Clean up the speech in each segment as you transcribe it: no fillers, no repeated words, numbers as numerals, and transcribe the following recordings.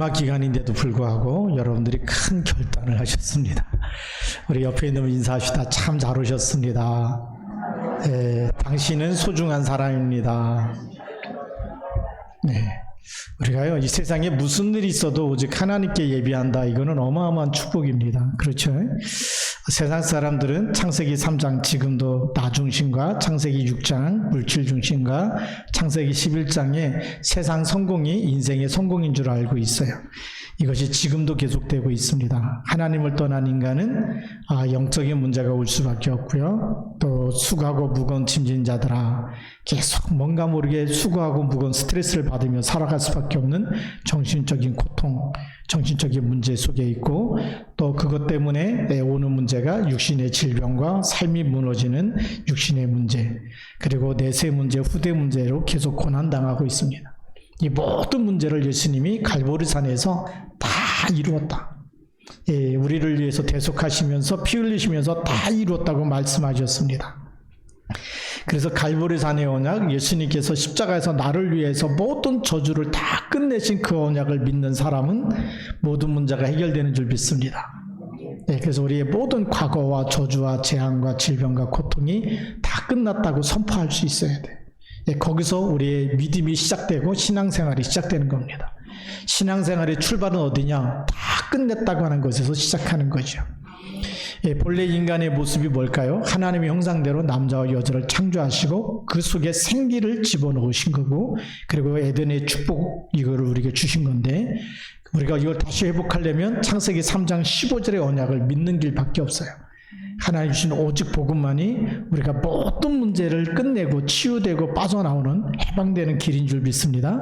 마지막 기간인데도 불구하고 여러분들이 큰 결단을 하셨습니다. 우리 옆에 있는 분 인사합시다. 참 잘 오셨습니다. 네, 당신은 소중한 사람입니다. 네, 우리가요, 이 세상에 무슨 일이 있어도 오직 하나님께 예비한다. 이거는 어마어마한 축복입니다. 그렇죠? 세상 사람들은 창세기 3장 지금도 나 중심과 창세기 6장 물질 중심과 창세기 11장의 세상 성공이 인생의 성공인 줄 알고 있어요. 이것이 지금도 계속되고 있습니다. 하나님을 떠난 인간은 영적인 문제가 올 수밖에 없고요. 또 수고하고 무거운 짐진 자들아, 계속 뭔가 모르게 수고하고 무거운 스트레스를 받으며 살아갈 수밖에 없는 정신적인 고통, 정신적인 문제 속에 있고, 또 그것 때문에 오는 문제가 육신의 질병과 삶이 무너지는 육신의 문제, 그리고 내세 문제, 후대 문제로 계속 고난당하고 있습니다. 이 모든 문제를 예수님이 갈보리산에서 다 이루었다. 예, 우리를 위해서 대속하시면서 피 흘리시면서 다 이루었다고 말씀하셨습니다. 그래서 갈보리산의 언약, 예수님께서 십자가에서 나를 위해서 모든 저주를 다 끝내신 그 언약을 믿는 사람은 모든 문제가 해결되는 줄 믿습니다. 네, 그래서 우리의 모든 과거와 저주와 재앙과 질병과 고통이 다 끝났다고 선포할 수 있어야 돼. 네, 거기서 우리의 믿음이 시작되고 신앙생활이 시작되는 겁니다. 신앙생활의 출발은 어디냐? 다 끝냈다고 하는 것에서 시작하는 거죠. 예, 본래 인간의 모습이 뭘까요? 하나님의 형상대로 남자와 여자를 창조하시고 그 속에 생기를 집어넣으신 거고, 그리고 에덴의 축복 이거를 우리에게 주신 건데, 우리가 이걸 다시 회복하려면 창세기 3장 15절의 언약을 믿는 길밖에 없어요. 하나님 주신 오직 복음만이 우리가 모든 문제를 끝내고 치유되고 빠져나오는 해방되는 길인 줄 믿습니다.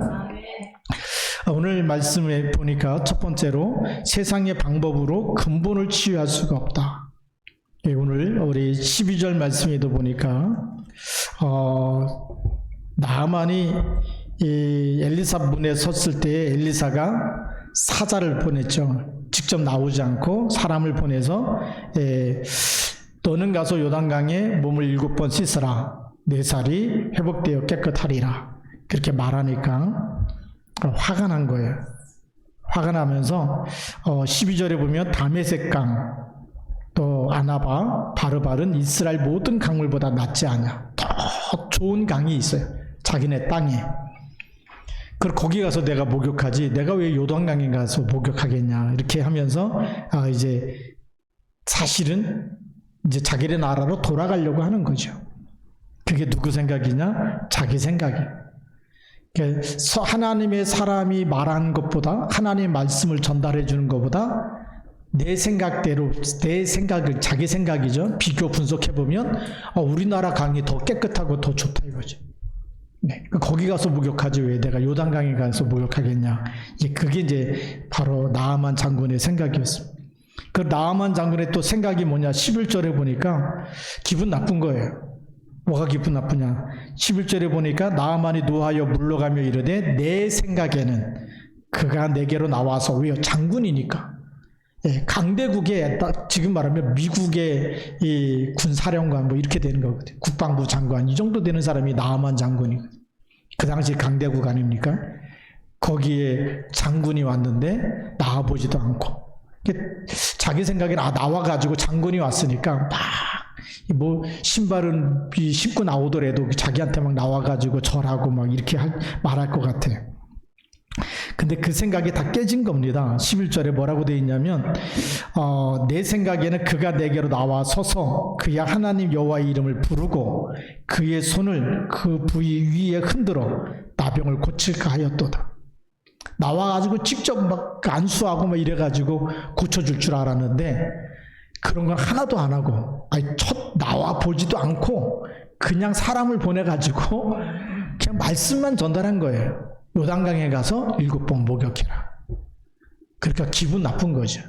오늘 말씀에 보니까 첫 번째로 세상의 방법으로 근본을 치유할 수가 없다. 오늘 우리 12절 말씀에도 보니까 나아만이 이 엘리사 문에 섰을 때 엘리사가 사자를 보냈죠. 직접 나오지 않고 사람을 보내서 너는 가서 요단강에 몸을 7번 씻으라. 네 살이 회복되어 깨끗하리라. 그렇게 말하니까 화가 난 거예요. 화가 나면서 12절에 보면 다메섹강, 또 아나바, 바르발은 이스라엘 모든 강물보다 낫지 않냐. 더 좋은 강이 있어요. 자기네 땅에. 그럼 거기 가서 내가 목욕하지, 내가 왜 요단강에 가서 목욕하겠냐. 이렇게 하면서 이제 사실은 이제 자기네 나라로 돌아가려고 하는 거죠. 그게 누구 생각이냐? 자기 생각이에요. 그래서 하나님의 사람이 말하는 것보다, 하나님의 말씀을 전달해 주는 것보다 내 생각대로, 내 생각을, 자기 생각이죠. 비교 분석해 보면 우리나라 강이 더 깨끗하고 더 좋다 이거죠. 네, 거기 가서 목욕하지 왜 내가 요단강에 가서 목욕하겠냐. 그게 이제 바로 나아만 장군의 생각이었습니다. 그 나아만 장군의 또 생각이 뭐냐? 11절에 보니까 기분 나쁜 거예요. 뭐가 기분 나쁘냐? 11절에 보니까 나아만이 노하여 물러가며 이르되 내 생각에는 그가 내게로 나와서, 왜요? 장군이니까. 예, 강대국의, 지금 말하면 미국의 이 군사령관 뭐 이렇게 되는 거거든요. 국방부 장관 이 정도 되는 사람이 나아만 장군이거든요. 그 당시 강대국 아닙니까? 거기에 장군이 왔는데 나와보지도 않고, 자기 생각에는 나와가지고 장군이 왔으니까 막 뭐 신발은 신고 나오더라도 자기한테 막 나와가지고 절하고 막 이렇게 말할 것 같아요. 근데 그 생각이 다 깨진 겁니다. 11절에 뭐라고 되어 있냐면 내 생각에는 그가 내게로 나와 서서 그야 하나님 여호와의 이름을 부르고 그의 손을 그 부위 위에 흔들어 나병을 고칠까 하였도다. 나와가지고 직접 막 안수하고 막 이래가지고 고쳐줄 줄 알았는데 그런 건 하나도 안 하고, 나와 보지도 않고 그냥 사람을 보내가지고 그냥 말씀만 전달한 거예요. 요단강에 가서 7번 목욕해라. 그러니까 기분 나쁜 거죠.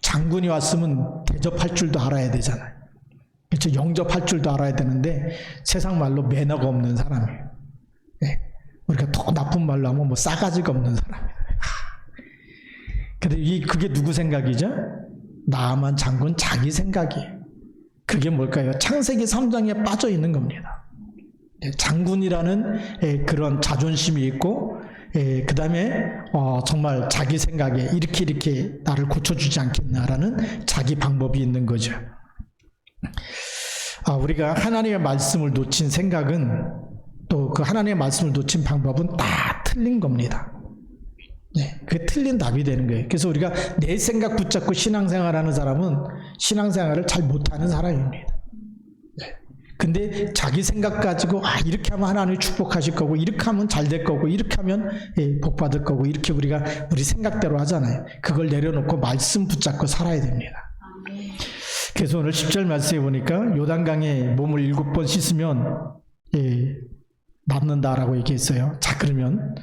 장군이 왔으면 대접할 줄도 알아야 되잖아요. 그렇죠? 영접할 줄도 알아야 되는데 세상 말로 매너가 없는 사람이에요. 네. 우리가 더 나쁜 말로 하면 뭐 싸가지가 없는 사람이에요. 근데 그게 누구 생각이죠? 나아만 장군 자기 생각이에요. 그게 뭘까요? 창세기 3장에 빠져 있는 겁니다. 장군이라는 그런 자존심이 있고, 그 다음에 정말 자기 생각에 이렇게 나를 고쳐주지 않겠나라는 자기 방법이 있는 거죠. 우리가 하나님의 말씀을 놓친 생각은 또 그 하나님의 말씀을 놓친 방법은 다 틀린 겁니다. 네, 그게 틀린 답이 되는 거예요. 그래서 우리가 내 생각 붙잡고 신앙생활하는 사람은 신앙생활을 잘 못하는 사람입니다. 네. 근데 자기 생각 가지고 이렇게 하면 하나님이 축복하실 거고 이렇게 하면 잘 될 거고 이렇게 하면 복 받을 거고 이렇게 우리가 우리 생각대로 하잖아요. 그걸 내려놓고 말씀 붙잡고 살아야 됩니다. 그래서 오늘 10절 말씀에 보니까 요단강에 몸을 7번 씻으면 낫는다라고 얘기했어요. 자, 그러면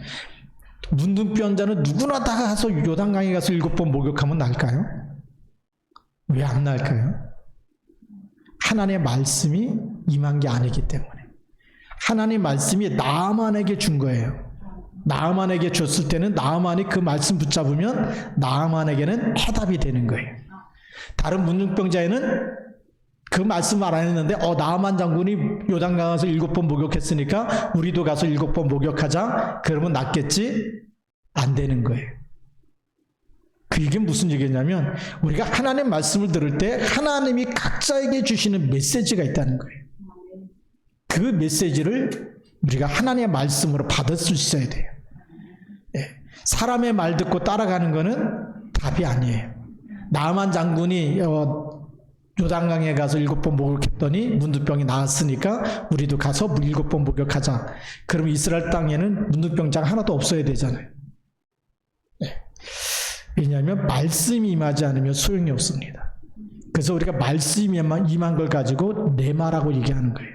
문둥병 환자는 누구나 다 가서 요단강에 가서 7번 목욕하면 나을까요? 왜 안 나을까요? 하나님의 말씀이 임한 게 아니기 때문에. 하나님의 말씀이 나아만에게 준 거예요. 나아만에게 줬을 때는 나아만이 그 말씀 붙잡으면 나아만에게는 해답이 되는 거예요. 다른 문둥병자에는 그 말씀 안 했는데 나아만 장군이 요단강 가서 7번 목욕했으니까 우리도 가서 7번 목욕하자. 그러면 낫겠지? 안 되는 거예요. 이게 무슨 얘기냐면 우리가 하나님의 말씀을 들을 때 하나님이 각자에게 주시는 메시지가 있다는 거예요. 그 메시지를 우리가 하나님의 말씀으로 받을 수 있어야 돼요. 사람의 말 듣고 따라가는 거는 답이 아니에요. 나아만 장군이 요단강에 가서 7번 목욕했더니 문둥병이 나았으니까 우리도 가서 7번 목욕하자. 그럼 이스라엘 땅에는 문둥병자가 하나도 없어야 되잖아요. 왜냐하면 말씀이 임하지 않으면 소용이 없습니다. 그래서 우리가 말씀이 임한 걸 가지고 내 말하고 얘기하는 거예요.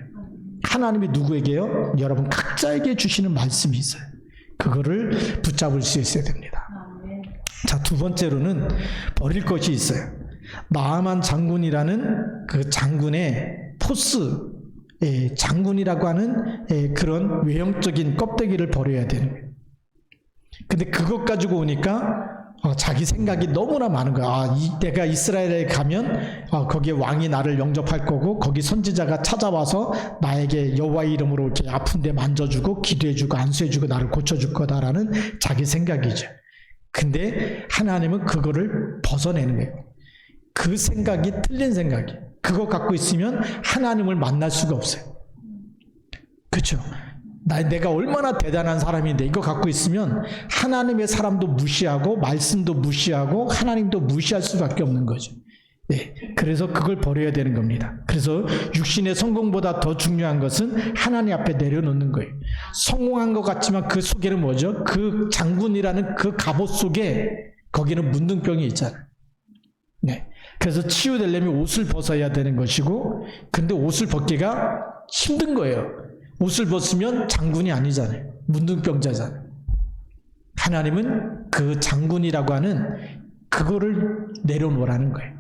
하나님이 누구에게요? 여러분 각자에게 주시는 말씀이 있어요. 그거를 붙잡을 수 있어야 됩니다. 자, 두 번째로는 버릴 것이 있어요. 나아만 장군이라는 그 장군의 포스, 장군이라고 하는 그런 외형적인 껍데기를 버려야 되는 거예요. 근데 그것 가지고 오니까 자기 생각이 너무나 많은 거야. 내가 이스라엘에 가면 거기에 왕이 나를 영접할 거고 거기 선지자가 찾아와서 나에게 여호와의 이름으로 이렇게 아픈 데 만져주고 기도해주고 안수해주고 나를 고쳐줄 거다라는 자기 생각이죠. 근데 하나님은 그거를 벗어내는 거예요. 그 생각이 틀린 생각이에요. 그거 갖고 있으면 하나님을 만날 수가 없어요. 그렇죠? 내가 얼마나 대단한 사람인데 이거 갖고 있으면 하나님의 사람도 무시하고 말씀도 무시하고 하나님도 무시할 수밖에 없는 거죠. 네, 그래서 그걸 버려야 되는 겁니다. 그래서 육신의 성공보다 더 중요한 것은 하나님 앞에 내려놓는 거예요. 성공한 것 같지만 그 속에는 뭐죠? 그 장군이라는 그 갑옷 속에 거기는 문둥병이 있잖아요. 네, 그래서 치유되려면 옷을 벗어야 되는 것이고 근데 옷을 벗기가 힘든 거예요. 옷을 벗으면 장군이 아니잖아요. 문둥병자잖아요. 하나님은 그 장군이라고 하는 그거를 내려놓으라는 거예요.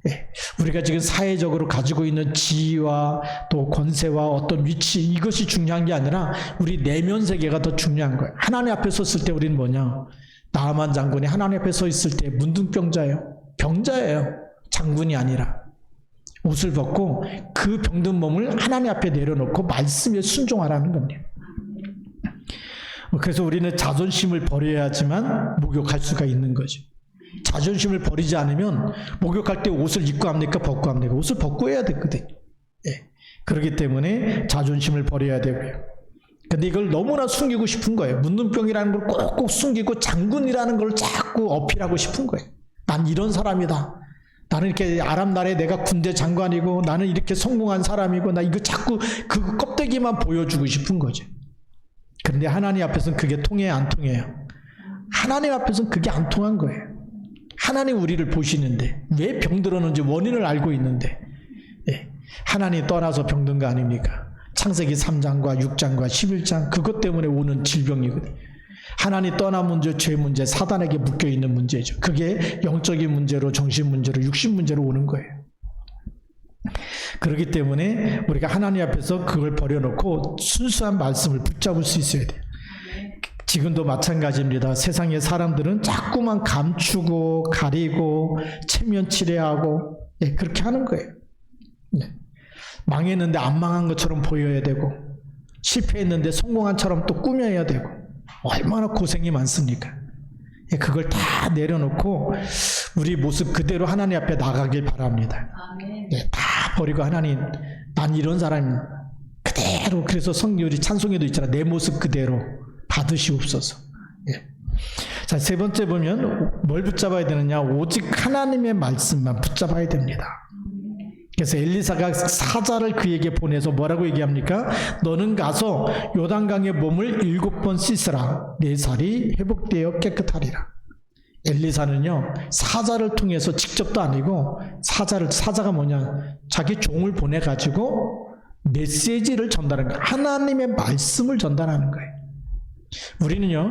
예, 우리가 지금 사회적으로 가지고 있는 지위와 또 권세와 어떤 위치 이것이 중요한 게 아니라 우리 내면 세계가 더 중요한 거예요. 하나님 앞에 섰을 때 우리는 뭐냐? 나아만 장군이 하나님 앞에 서 있을 때 문둥병자예요. 병자예요. 장군이 아니라. 옷을 벗고 그 병든 몸을 하나님 앞에 내려놓고 말씀에 순종하라는 겁니다. 그래서 우리는 자존심을 버려야지만 목욕할 수가 있는 거죠. 자존심을 버리지 않으면 목욕할 때 옷을 입고 합니까? 벗고 합니까? 옷을 벗고 해야 되거든요. 예. 그렇기 때문에 자존심을 버려야 되고요. 근데 이걸 너무나 숨기고 싶은 거예요. 문둥병이라는 걸 꼭꼭 숨기고 장군이라는 걸 자꾸 어필하고 싶은 거예요. 난 이런 사람이다. 나는 이렇게 아람 나라에 내가 군대 장관이고 나는 이렇게 성공한 사람이고 나 이거 자꾸 그 껍데기만 보여주고 싶은 거죠. 그런데 하나님 앞에서는 그게 통해요, 안 통해요? 하나님 앞에서는 그게 안 통한 거예요. 하나님 우리를 보시는데 왜 병들었는지 원인을 알고 있는데 하나님 떠나서 병든 거 아닙니까? 창세기 3장과 6장과 11장 그것 때문에 오는 질병이거든요. 하나님 떠난 문제, 죄 문제, 사단에게 묶여있는 문제죠. 그게 영적인 문제로, 정신 문제로, 육신 문제로 오는 거예요. 그렇기 때문에 우리가 하나님 앞에서 그걸 버려놓고 순수한 말씀을 붙잡을 수 있어야 돼요. 지금도 마찬가지입니다. 세상의 사람들은 자꾸만 감추고 가리고 체면 칠해하고 그렇게 하는 거예요. 망했는데 안 망한 것처럼 보여야 되고 실패했는데 성공한처럼 또 꾸며야 되고 얼마나 고생이 많습니까? 그걸 다 내려놓고 우리 모습 그대로 하나님 앞에 나가길 바랍니다. 다 버리고 하나님, 난 이런 사람 그대로, 그래서 우리 찬송에도 있잖아. 내 모습 그대로 받으시옵소서. 자, 세 번째 보면 뭘 붙잡아야 되느냐? 오직 하나님의 말씀만 붙잡아야 됩니다. 그래서 엘리사가 사자를 그에게 보내서 뭐라고 얘기합니까? 너는 가서 요단강에 몸을 7번 씻으라. 네 살이 회복되어 깨끗하리라. 엘리사는요, 사자를 통해서, 직접도 아니고 사자가 뭐냐? 자기 종을 보내가지고 메시지를 전달하는 거예요. 하나님의 말씀을 전달하는 거예요. 우리는요,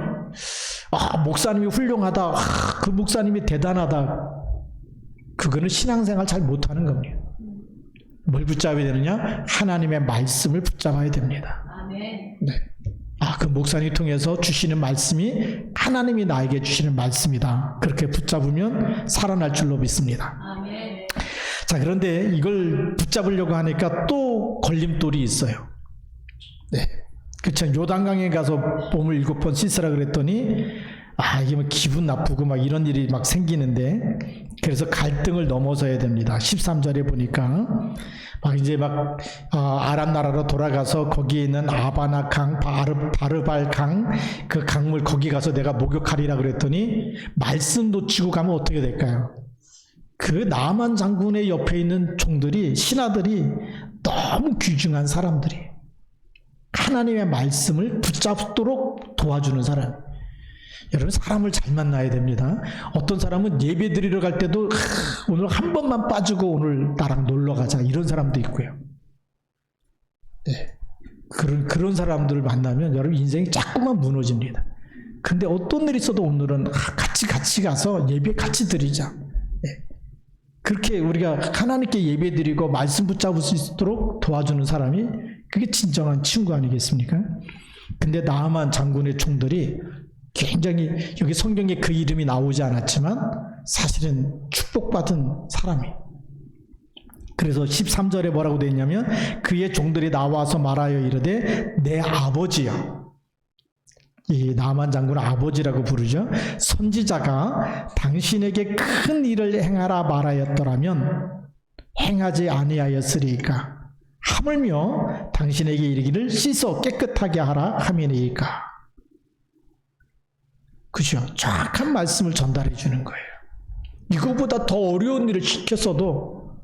목사님이 훌륭하다, 그 목사님이 대단하다, 그거는 신앙생활 잘 못하는 겁니다. 뭘 붙잡아야 되느냐? 하나님의 말씀을 붙잡아야 됩니다. 네. 그 목사님 통해서 주시는 말씀이 하나님이 나에게 주시는 말씀이다. 그렇게 붙잡으면 살아날 줄로 믿습니다. 자, 그런데 이걸 붙잡으려고 하니까 또 걸림돌이 있어요. 네. 그쵸. 요단강에 가서 몸을 7번 씻으라 그랬더니, 이게 뭐 기분 나쁘고 막 이런 일이 막 생기는데, 그래서 갈등을 넘어서야 됩니다. 13절에 보니까, 아람 나라로 돌아가서 거기에 있는 아바나 강, 바르발 강, 그 강물 거기 가서 내가 목욕하리라 그랬더니, 말씀 놓치고 가면 어떻게 될까요? 그 나만 장군의 옆에 있는 종들이, 신하들이 너무 귀중한 사람들이, 하나님의 말씀을 붙잡도록 도와주는 사람. 여러분, 사람을 잘 만나야 됩니다. 어떤 사람은 예배 드리러 갈 때도 오늘 한 번만 빠지고 오늘 나랑 놀러 가자, 이런 사람도 있고요. 네. 그런 사람들을 만나면 여러분 인생이 자꾸만 무너집니다. 근데 어떤 일이 있어도 오늘은 같이 가서 예배 같이 드리자. 네. 그렇게 우리가 하나님께 예배 드리고 말씀 붙잡을 수 있도록 도와주는 사람이, 그게 진정한 친구 아니겠습니까? 근데 나아만 장군의 총들이 굉장히, 여기 성경에 그 이름이 나오지 않았지만 사실은 축복받은 사람이. 그래서 13절에 뭐라고 되어 있냐면, 그의 종들이 나와서 말하여 이르되 내 아버지여, 이 나만 장군을 아버지라고 부르죠. 선지자가 당신에게 큰 일을 행하라 말하였더라면 행하지 아니하였으리이까. 하물며 당신에게 이르기를 씻어 깨끗하게 하라 함이니이까. 그죠? 정확한 말씀을 전달해 주는 거예요. 이거보다 더 어려운 일을 시켰어도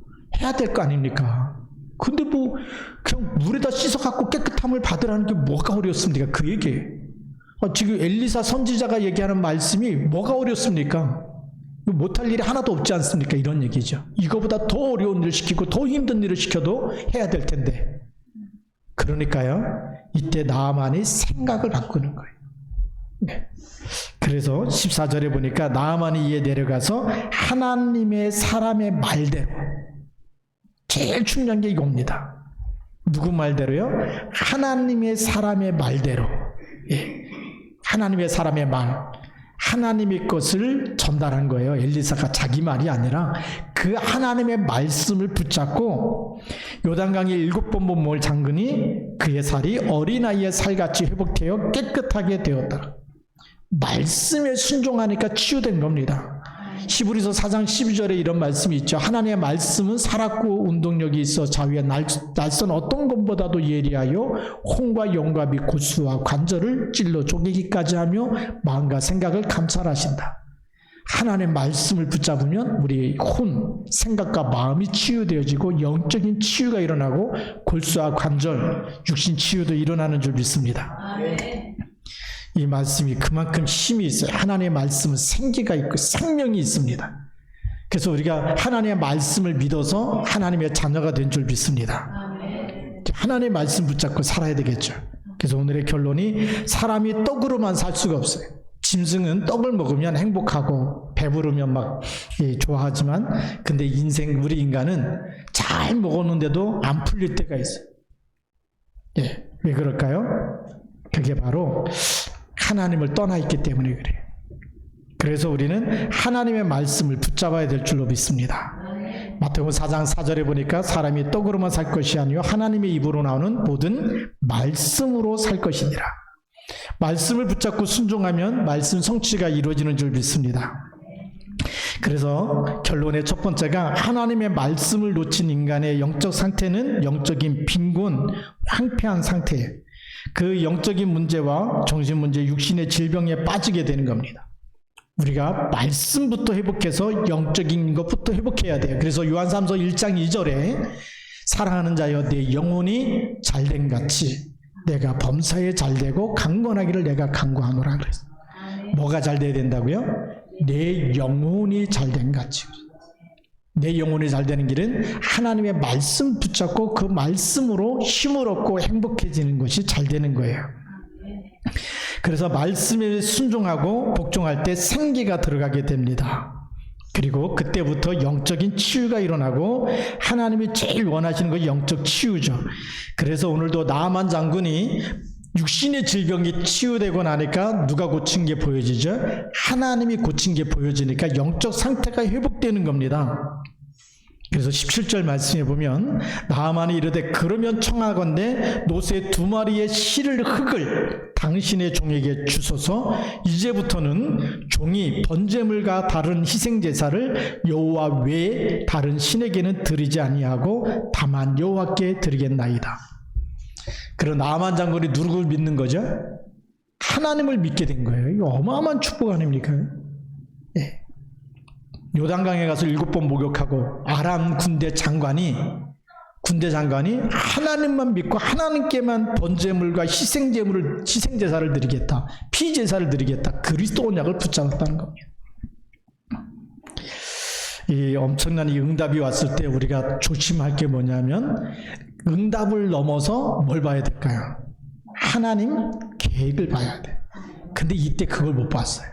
해야 될 거 아닙니까? 근데 그냥 물에다 씻어갖고 깨끗함을 받으라는 게 뭐가 어렵습니까? 그 얘기예요. 지금 엘리사 선지자가 얘기하는 말씀이 뭐가 어렵습니까? 못할 일이 하나도 없지 않습니까? 이런 얘기죠. 이거보다 더 어려운 일을 시키고 더 힘든 일을 시켜도 해야 될 텐데. 그러니까요, 이때 나아만이 생각을 바꾸는 거예요. 네. 그래서 14절에 보니까 나아만이 이에 내려가서 하나님의 사람의 말대로, 제일 중요한 게 이겁니다. 누구 말대로요? 하나님의 사람의 말대로. 하나님의 사람의 말, 하나님의 것을 전달한 거예요. 엘리사가 자기 말이 아니라 그 하나님의 말씀을 붙잡고 요단강에 7번 몸을 잠그니 그의 살이 어린아이의 살같이 회복되어 깨끗하게 되었더라. 말씀에 순종하니까 치유된 겁니다. 히브리서 4장 12절에 이런 말씀이 있죠. 하나님의 말씀은 살았고 운동력이 있어 자위에 날선 어떤 것보다도 예리하여 혼과 영과 및 골수와 관절을 찔러 쪼개기까지 하며 마음과 생각을 감찰하신다. 하나님의 말씀을 붙잡으면 우리 혼, 생각과 마음이 치유되어지고 영적인 치유가 일어나고 골수와 관절, 육신 치유도 일어나는 줄 믿습니다. 이 말씀이 그만큼 힘이 있어요. 하나님의 말씀은 생기가 있고 생명이 있습니다. 그래서 우리가 하나님의 말씀을 믿어서 하나님의 자녀가 된 줄 믿습니다. 하나님의 말씀 붙잡고 살아야 되겠죠. 그래서 오늘의 결론이, 사람이 떡으로만 살 수가 없어요. 짐승은 떡을 먹으면 행복하고 배부르면 막 좋아하지만, 근데 우리 인간은 잘 먹었는데도 안 풀릴 때가 있어요. 왜 그럴까요? 그게 바로 하나님을 떠나 있기 때문에 그래요. 그래서 우리는 하나님의 말씀을 붙잡아야 될 줄로 믿습니다. 마태복음 4장 4절에 보니까 사람이 떡으로만 살 것이 아니요 하나님의 입으로 나오는 모든 말씀으로 살 것이니라. 말씀을 붙잡고 순종하면 말씀 성취가 이루어지는 줄 믿습니다. 그래서 결론의 첫 번째가 하나님의 말씀을 놓친 인간의 영적 상태는 영적인 빈곤, 황폐한 상태예요. 그 영적인 문제와 정신 문제, 육신의 질병에 빠지게 되는 겁니다. 우리가 말씀부터 회복해서 영적인 것부터 회복해야 돼요. 그래서 요한삼서 1장 2절에 사랑하는 자여 내 영혼이 잘된 같이 내가 범사에 잘되고 강건하기를 내가 간구하노라 그랬어요. 뭐가 잘 돼야 된다고요? 내 영혼이 잘된 같이. 내 영혼이 잘되는 길은 하나님의 말씀 붙잡고 그 말씀으로 힘을 얻고 행복해지는 것이 잘되는 거예요. 그래서 말씀에 순종하고 복종할 때 생기가 들어가게 됩니다. 그리고 그때부터 영적인 치유가 일어나고 하나님이 제일 원하시는 것이 영적 치유죠. 그래서 오늘도 나아만 장군이 육신의 질병이 치유되고 나니까 누가 고친 게 보여지죠? 하나님이 고친 게 보여지니까 영적 상태가 회복되는 겁니다. 그래서 17절 말씀해 보면 나아만이 이르되 그러면 청하건대 노새 2마리의 실을 흙을 당신의 종에게 주소서. 이제부터는 종이 번제물과 다른 희생제사를 여호와 외에 다른 신에게는 드리지 아니하고 다만 여호와께 드리겠나이다. 그런 나아만 장군이 누구를 믿는 거죠? 하나님을 믿게 된 거예요. 이거 어마어마한 축복 아닙니까? 예. 요단강에 가서 7번 목욕하고 아람 군대 장관이 하나님만 믿고 하나님께만 번제물과 희생제사를 드리겠다, 피제사를 드리겠다, 그리스도 언약을 붙잡았다는 겁니다. 이 엄청난 이 응답이 왔을 때 우리가 조심할 게 뭐냐면 응답을 넘어서 뭘 봐야 될까요? 하나님 계획을 봐야 돼. 근데 이때 그걸 못 봤어요.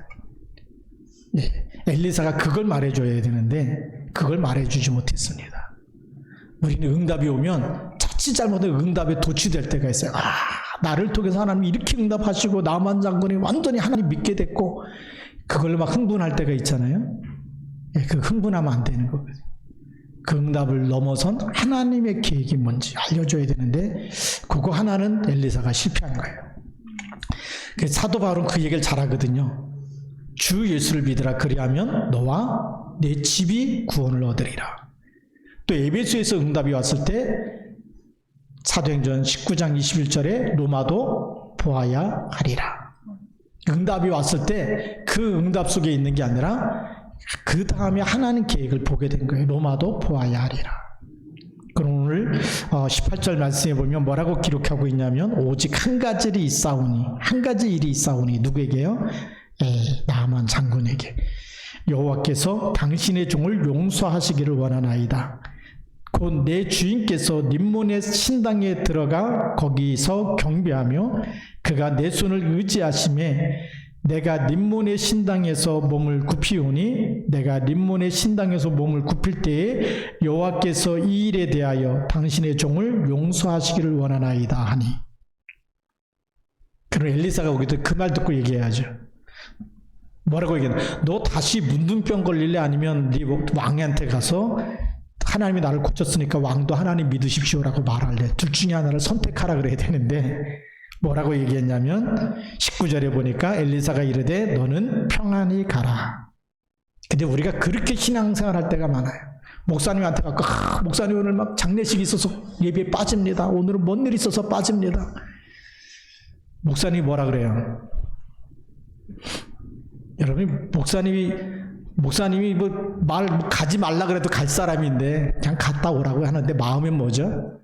네. 엘리사가 그걸 말해줘야 되는데 그걸 말해주지 못했습니다. 우리는 응답이 오면 자칫 잘못하면 응답에 도취될 때가 있어요. 나를 통해서 하나님이 이렇게 응답하시고 나만 장군이 완전히 하나님 믿게 됐고 그걸로 막 흥분할 때가 있잖아요. 네, 그 흥분하면 안 되는 거거든요. 그 응답을 넘어선 하나님의 계획이 뭔지 알려줘야 되는데 그거 하나는 엘리사가 실패한 거예요. 사도 바울은 그 얘기를 잘하거든요. 주 예수를 믿으라 그리하면 너와 내 집이 구원을 얻으리라. 또 에베소에서 응답이 왔을 때 사도행전 19장 21절에 로마도 보아야 하리라. 응답이 왔을 때 그 응답 속에 있는 게 아니라 그 다음에 하나님 계획을 보게 된 거예요. 로마도 보아야 하리라. 그럼 오늘 18절 말씀에 보면 뭐라고 기록하고 있냐면 오직 한 가지 일이 있사오니 누구에게요? 나아만 장군에게 여호와께서 당신의 종을 용서하시기를 원하나이다. 곧 내 주인께서 림몬의 신당에 들어가 거기서 경배하며 그가 내 손을 의지하심에 내가 림몬의 신당에서 몸을 굽히오니 내가 림몬의 신당에서 몸을 굽힐 때에 여호와께서 이 일에 대하여 당신의 종을 용서하시기를 원하나이다 하니. 그럼 엘리사가 오기도 그 말 듣고 얘기해야죠. 뭐라고 얘기하냐? 너 다시 문둥병 걸릴래? 아니면 네 왕한테 가서 하나님이 나를 고쳤으니까 왕도 하나님 믿으십시오라고 말할래? 둘 중에 하나를 선택하라 그래야 되는데 뭐라고 얘기했냐면 19절에 보니까 엘리사가 이르되 너는 평안히 가라. 근데 우리가 그렇게 신앙생활 할 때가 많아요. 목사님한테 가고 목사님 오늘 막 장례식이 있어서 예배에 빠집니다. 오늘은 뭔 일 있어서 빠집니다. 목사님이 뭐라 그래요? 여러분 목사님이 가지 말라 그래도 갈 사람인데 그냥 갔다 오라고 하는데 마음은 뭐죠?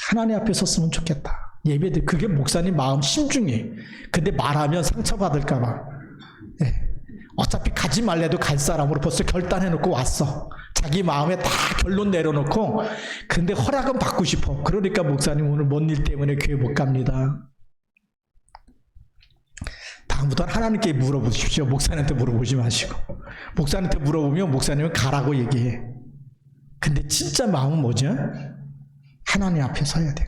하나님 앞에 섰으면 좋겠다. 예배드 그게 목사님 마음 심중이에요. 근데 말하면 상처받을까 봐. 네. 어차피 가지 말래도 갈 사람으로 벌써 결단해놓고 왔어. 자기 마음에 다 결론 내려놓고 근데 허락은 받고 싶어. 그러니까 목사님 오늘 뭔 일 때문에 교회 못 갑니다. 다음부터는 하나님께 물어보십시오. 목사님한테 물어보지 마시고. 목사님한테 물어보면 목사님은 가라고 얘기해. 근데 진짜 마음은 뭐죠? 하나님 앞에 서야 돼요.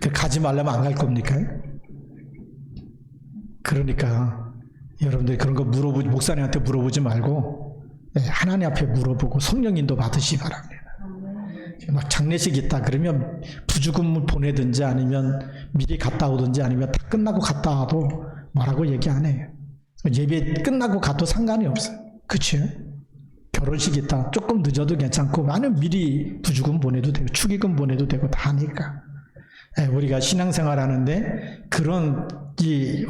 네. 가지 말라면 안 갈 겁니까? 그러니까 여러분들 그런 거 목사님한테 물어보지 말고 하나님 앞에 물어보고 성령 인도 받으시기 바랍니다. 막 장례식 있다 그러면 부주금을 보내든지 아니면 미리 갔다 오든지 아니면 다 끝나고 갔다 와도 뭐라고 얘기 안 해요. 예배 끝나고 가도 상관이 없어요. 그치? 결혼식 있다 조금 늦어도 괜찮고 아니면 미리 부주금 보내도 되고 축의금 보내도 되고 다 하니까. 우리가 신앙생활 하는데 그런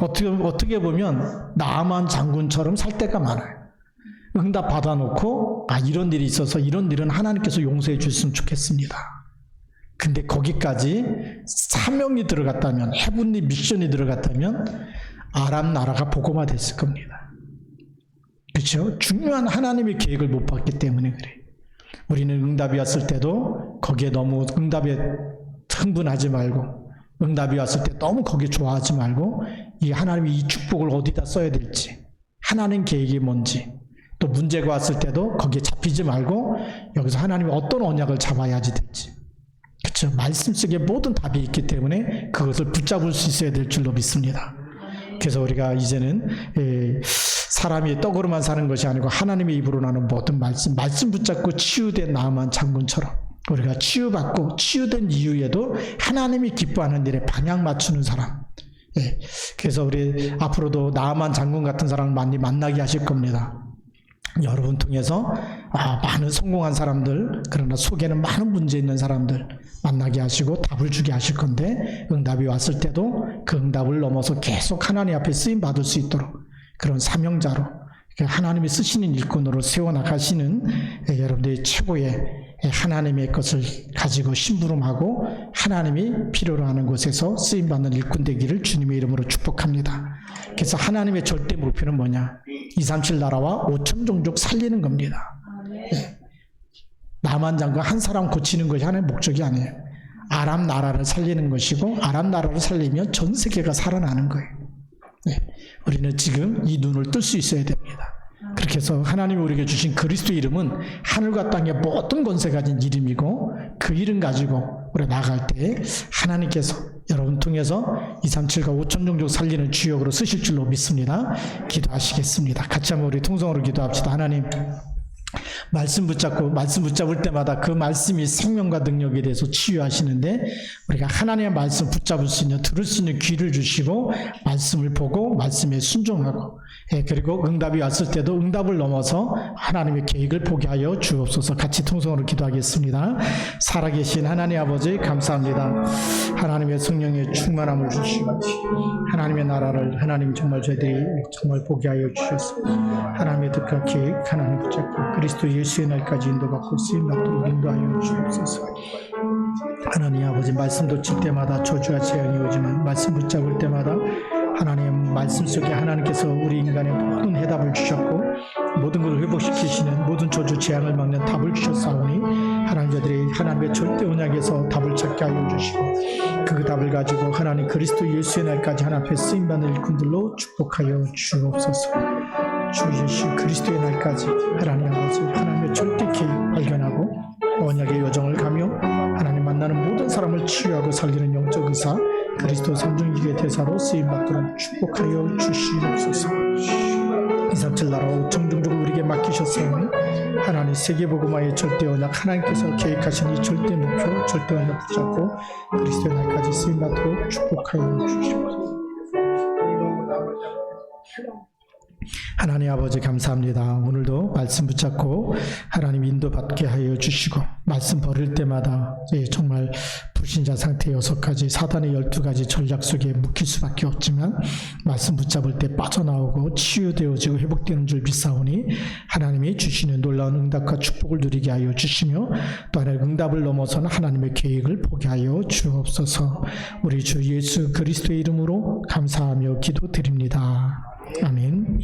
어떻게 보면 나만 장군처럼 살 때가 많아요. 응답 받아놓고 이런 일이 있어서 이런 일은 하나님께서 용서해 주셨으면 좋겠습니다. 근데 거기까지 사명이 들어갔다면, 헤븐리 미션이 들어갔다면 아람 나라가 복음화 됐을 겁니다. 그렇죠? 중요한 하나님의 계획을 못 봤기 때문에 그래요. 우리는 응답이 왔을 때도 거기에 너무 응답에 흥분하지 말고, 응답이 왔을 때 너무 거기에 좋아하지 말고, 이 하나님이 이 축복을 어디다 써야 될지, 하나님 계획이 뭔지, 또 문제가 왔을 때도 거기에 잡히지 말고 여기서 하나님이 어떤 언약을 잡아야지 될지. 그렇죠? 말씀 속에 모든 답이 있기 때문에 그것을 붙잡을 수 있어야 될 줄로 믿습니다. 그래서 우리가 이제는 사람이 떡으로만 사는 것이 아니고 하나님의 입으로 나는 모든 말씀 붙잡고 치유된 나아만 장군처럼 우리가 치유받고 치유된 이후에도 하나님이 기뻐하는 일에 방향 맞추는 사람. 그래서 우리 앞으로도 나아만 장군 같은 사람을 많이 만나게 하실 겁니다. 여러분 통해서 많은 성공한 사람들, 그러나 속에는 많은 문제 있는 사람들 만나게 하시고 답을 주게 하실 건데, 응답이 왔을 때도 그 응답을 넘어서 계속 하나님 앞에 쓰임 받을 수 있도록 그런 사명자로 하나님이 쓰시는 일꾼으로 세워나가시는 여러분들의 최고의 하나님의 것을 가지고 심부름하고 하나님이 필요로 하는 곳에서 쓰임받는 일꾼 되기를 주님의 이름으로 축복합니다. 그래서 하나님의 절대 목표는 뭐냐? 237 나라와 5천 종족 살리는 겁니다. 남한 장군 한 사람 고치는 것이 하나님의 목적이 아니에요. 아람 나라를 살리는 것이고, 아람 나라를 살리면 전 세계가 살아나는 거예요. 우리는 지금 이 눈을 뜰 수 있어야 됩니다. 그렇게 해서 하나님이 우리에게 주신 그리스도 이름은 하늘과 땅의 모든 권세 가진 이름이고, 그 이름 가지고 우리가 나아갈 때 하나님께서 여러분 통해서 237과 5천 종족 살리는 주역으로 쓰실 줄로 믿습니다. 기도하시겠습니다. 같이 한번 우리 통성으로 기도합시다. 하나님, 말씀 붙잡을 때마다 그 말씀이 생명과 능력에 대해서 치유하시는데, 우리가 하나님의 말씀 붙잡을 수 있는, 들을 수 있는 귀를 주시고 말씀을 보고 말씀에 순종하고, 그리고 응답이 왔을 때도 응답을 넘어서 하나님의 계획을 보게 하여 주옵소서. 같이 통성으로 기도하겠습니다. 살아계신 하나님 아버지, 감사합니다. 하나님의 성령의 충만함을 주시고 하나님의 나라를 하나님 정말 저희들이 정말 보게 하여 주셔서 하나님의 뜻과 계획 하나님 붙잡고 그리스도 예수의 날까지 인도받고 쓰임받도록 인도하여 주옵소서. 하나님 아버지, 말씀도 칠 때마다 저주와 재앙이 오지만 말씀 붙잡을 때마다 하나님 말씀 속에 하나님께서 우리 인간의 모든 해답을 주셨고 모든 것을 회복시키시는 모든 저주 재앙을 막는 답을 주셨사오니 하나님 저들이 하나님의 절대 언약에서 답을 찾게 하여 주시고 그 답을 가지고 하나님 그리스도 예수의 날까지 하나님 앞에 쓰임받는 일꾼들로 축복하여 주옵소서. 주 예수 그리스도의 날까지 하나님 아버지 하나님의 절대 계획 발견하고 언약의 여정을 가며 하나님 만나는 모든 사람을 치유하고 살리는 영적 의사 그리스도 삼중기의 대사로 쓰임받도록 축복하여 주시옵소서. 237 나라와 5천 종족을 우리에게 맡기셨사오니 하나님 세계복음화의 절대 언약 하나님께서 계획하신 이 절대 목표 절대 언약 붙잡고 그리스도의 날까지 쓰임받도록 축복하여 주시옵소서. 하나님 아버지 감사합니다. 오늘도 말씀 붙잡고 하나님 인도받게 하여 주시고 말씀 버릴 때마다 정말 불신자 상태 6가지 사단의 12가지 전략 속에 묶일 수밖에 없지만 말씀 붙잡을 때 빠져나오고 치유되어지고 회복되는 줄 믿사오니 하나님이 주시는 놀라운 응답과 축복을 누리게 하여 주시며 또 하나의 응답을 넘어서는 하나님의 계획을 보게 하여 주옵소서. 우리 주 예수 그리스도의 이름으로 감사하며 기도드립니다. 아멘.